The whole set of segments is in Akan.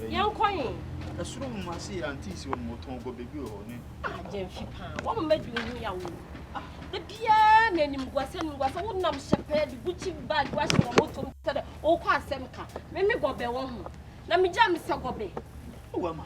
Young coin. A strong massy aunties when Moton go baby or what made you here? The piano and him was old num shepherd, Gucci bag, washing a motor, oh, Quasemka. Let me go bear one. Let me jam Sagobe.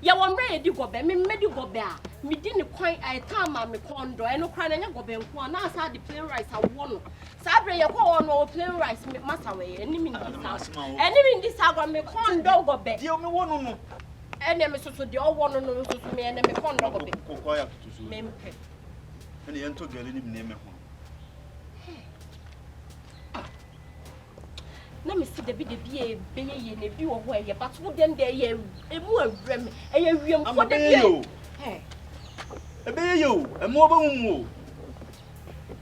Ya wan ready go be me medi go be a me di ne kwan I time ma me kondo e no kra na nya go be nko na asa the plain rice a wo no sa bre ye ko no plain rice me masa we eni mi ndi sa go me kondo go be di o me wo no no ene me so di o wo no no so me ene me kondo go be ko ya tutu me mpe ene yen to gele ni me ho na me see the be ye ne bi wo ho ye but wo den dey ye emu awrem e ye wiem fo de bi eh e be ye o emu oba mu o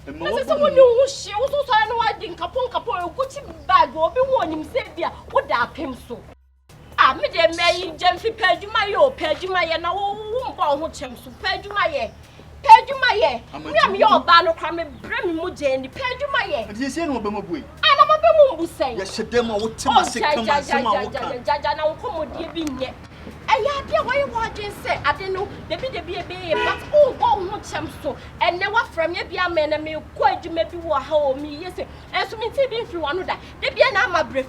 emu oba so wo ni wo hye wo so so na wa di nkapo e gucci bag obi wo nim se bia wo da apem so ah me de meyi jemfi padwuma ye na wo mbo ho chem so padwuma ye me yo ba no kwa me bre me mo je ni padwuma ye ade se no oba mabui ya shedema wotima sekama sema woka jaja na nkomodie bi nye eya de wo ye se ade no de bi ebe but oh go ho chem so enne wa from ye bia me na me ko adwuma bi wo ha o mi yese enso mi ti bi mfiri wano da de bia na amabre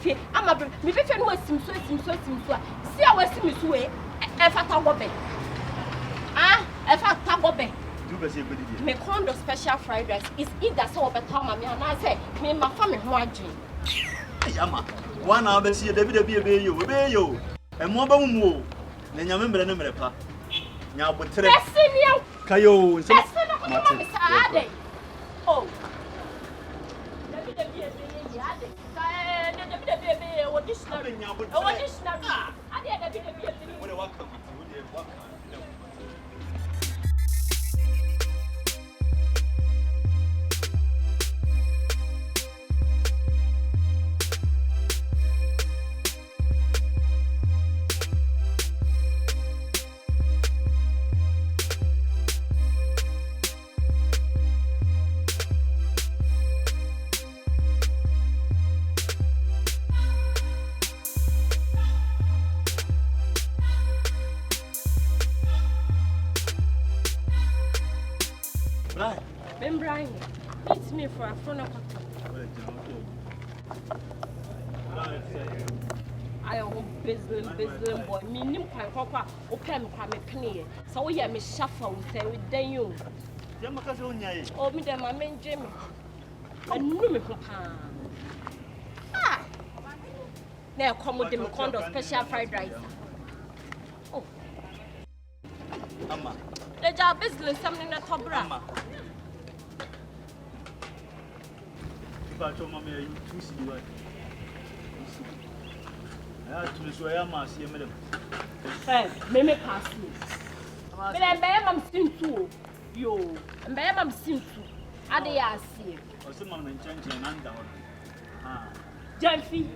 mi fefe no asim so si a wasim so e fata go be e fata go be me condo special fried rice is either so better mama na say me ma fa me ho adwen ayama wana abesi de bi ebe yo emo ba mu o na nyame mbre ne mre pa nya abotre kayo nsema mate ade oh de bi ebe ade ka de bi ebe wo dictionary ade de bi ebe wo de waka Brian, meet me for a phone call. I am business boy. Me nim kwan kwakwa opem kwa me pene. So we ya me shafa wo say we dan you. Dem ka se onya ye. O mi dem ma menje me. Anu me ko pa. Ah. Na come dem condo special fried rice. Oh. Amma. The job business something na tobra. Amma. But mama you too see what. I to so ya ma see me dem. Hey, me pass me. Me dem be mam sin tu. Yo, be mam sin tu. Ade ya see. O se mam na nchenchen na nda ho. Ah. Jamfi.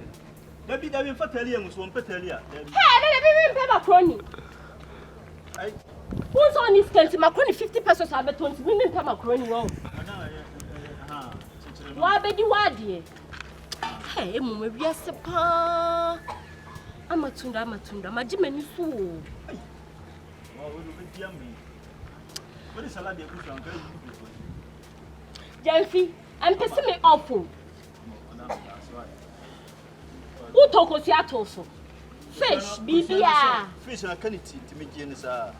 Dabi fatali en so mpetali a. Hey, me be macaroni. Ai. Who's on this can't macaroni 50 pesos I bet 20 me pay macaroni wow. Wa be di wade. Hey, mu me wiase pa. Amatunda majimani so. Ai. Wa we do be diame. What is salad e ku so anka you. Jamfi, I'm pissing me awful. Who talk us ya so? Fish, bibia. Fish na kaniti timi gye sa.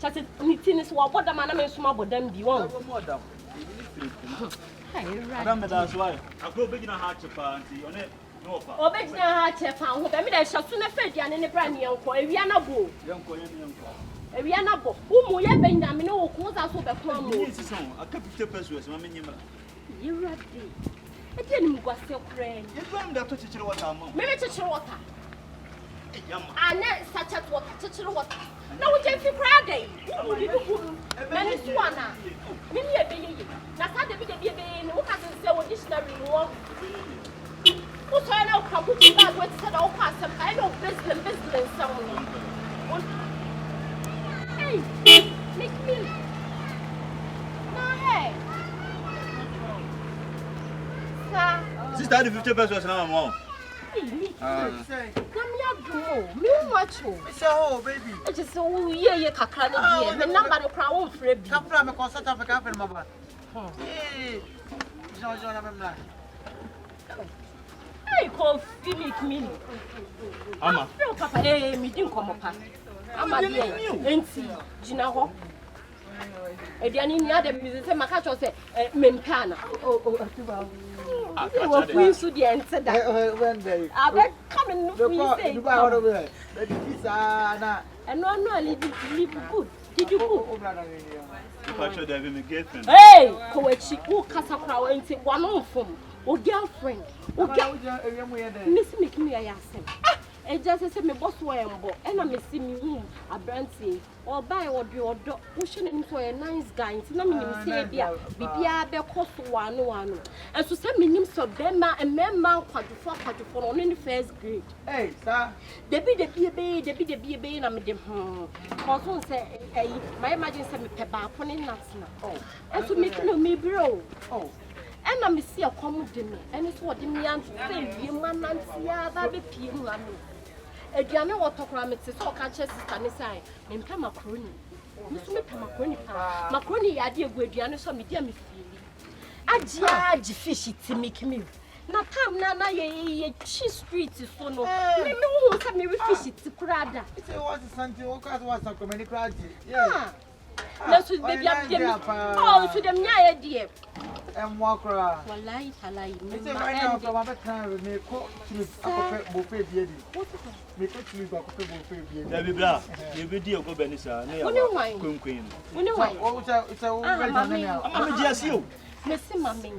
Chase ni tinis wa bodam na me suma bodam bi won. Hey, right. Adam da so ai. Akro begina ha chepa anti one no pa. Obegina ha chepa ho be me da hyaso na fediane ne bra ne yanko ewia na bo. Yanko. Ewia na bo. Umu ye benya me ne wo ko za so be kwa mo. Ni sison aka 50 pesos ma menyima. You ready? E dey ni mugwase kren. Ye drum da to chechire water ma. Me chechire water. Yama. Ana sachet water chechire water. Na wo je fi kra dey. Umu di du. Na ni swana. Me ni ebe ye. Na sa de bi ebe ni wo ka se wo dictionary wo. Wo so na wo ka buti bag we say da wo ka se ka no business sound. Hey, make me. Na hey. Sa. Sister, 50 pesos na mama. Hey, come here, mo. Me watch you. Say oh baby. I just so ye kakra na die. Me number no kra won frɛ bi. Kapra me concert Africa friend mama. Eh. Jojo na me mla. Hey, call Philip me. Ama. Papa, eh, me din komo pa. Ama die. Enti, gina ho. Ediani ni ade bi se maka cho se mempa na. Atuba. Wo fu su die ente da. When day. Abe come no fu say. Dubai what over there. The visa na. No live good. Did you cook? If I should have been a girlfriend. Hey, Kowechi, who kasa kwa ente one on from. O girlfriend. O girlfriend. Miss me a yasem. E just say me boss wo embo. E na me see me hu abrantie. O buy o do odo. Wo hye ne so a nice guy. Nti na me nim say bia bibia be koso wano. Enso say me nim so be ma kwadufo no ne first grade. Hey, sir. Debi be na me dem. Cause say my imagine say me pe ba ko ne natina. Oh. Enso me bro. Oh. And I'm see a common dinner, and it's what the man said, you man, that be PM. A Diana water parameters, so catches the side, and Pamacaroni. Miss Pamacaroni, Macaroni, I dear good Diana, so me dear me feel. I judge fishy to make me. Now, come now, ye cheese street is so no. Me who can me fish it to Prada. It was something, what was a comedy crowd. Yeah. Let's be oh, to them, yeah, dear. And walk around. Well, I it's a right now from other time with me cook to buffet beauty. Make it to buffet beauty. Baby bra, you video go Benisa. Queen. When you want, it's a I'm just you. Missy, mammy.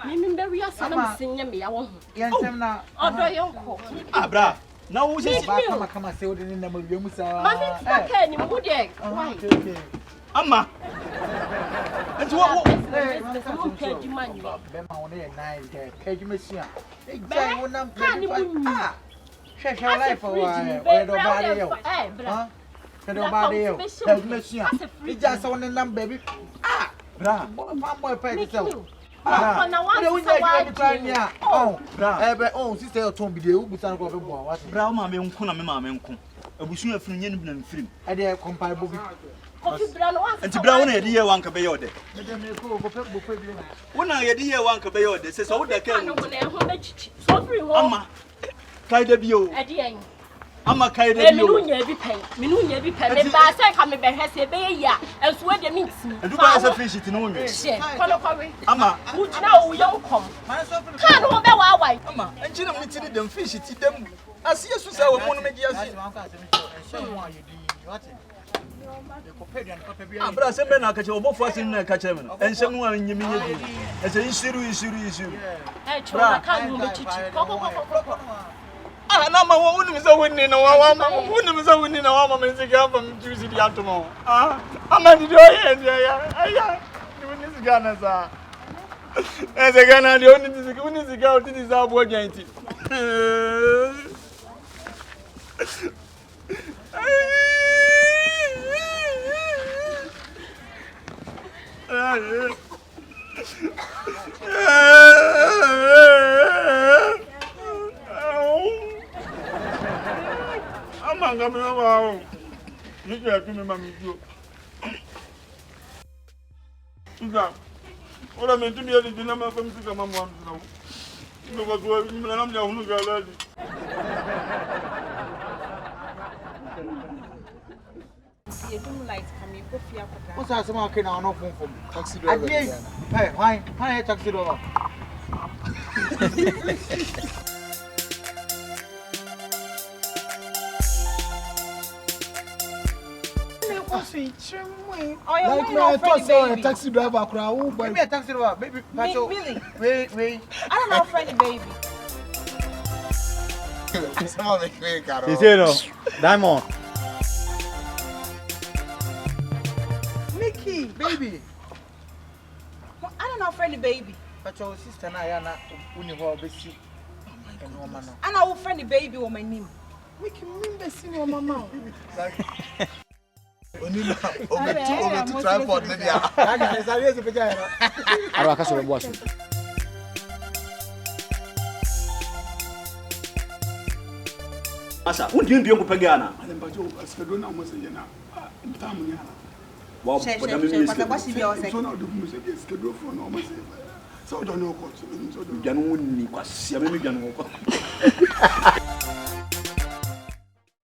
Remember, we are singing me. I want yes, I'm not. Oh, your uncle. Ah, bra. Now, who's this? Come and say what in the name of you, Musa. Mammy, why? Amma. And what? Page money. Nice day. Page machine. Ah. Share life for nobody. Page machine. It's just on the number, baby. Ah. Bra. One more page. Oh, sister told me you but I go what Brown mammy uncle and mammy uncle. I wish you a free and free. I dare comparable. And to Brown idea one can be ordered. When I idea one can be ordered, says all the can. Amma, Kaidabio. Amma Kaidabio. Minunya be paid. But I say, come back, has a bay, and swear the means. And do I say fish it in only? Amma, would now young come. Can't hold that white. Amma, and you don't need them fish it, them. I see us to want to make you but I said, Ben, I catch you both was in a catch and someone in your minute. As an issue. I can't my woman is a winning, a woman is a winning, a woman is a girl from Tuesday tomorrow. I'm not doing it. You this gun as a gun, and the only girl to this our against it. I'm not going to you have to remember me. What I meant to be a little number from the Mamma. No, what I'm down to you don't like coming go fear. What's that? Someone can now from taxi driver. Hey, why taxi driver? Like me, I thought so. A taxi driver, crowd. Maybe a taxi driver, baby. Really? Wait. I don't know, friendly baby. You see, no, Diamond. Mickey, baby. I don't know, friendly baby. But your sister and I are not uniform. I know, friendly baby, or my name. Mickey, remember seeing your mama. Over to tripod, maybe. I don't catch your watch. asa undi ndi ngo pagana ale mbajo asedo na mo se yena ntamu ni ana wa boda mi mi Kwa si bi o se so na do mu se bi asedo fo na o ma se so do no ko so do janu ni kwasi ami mi janu ko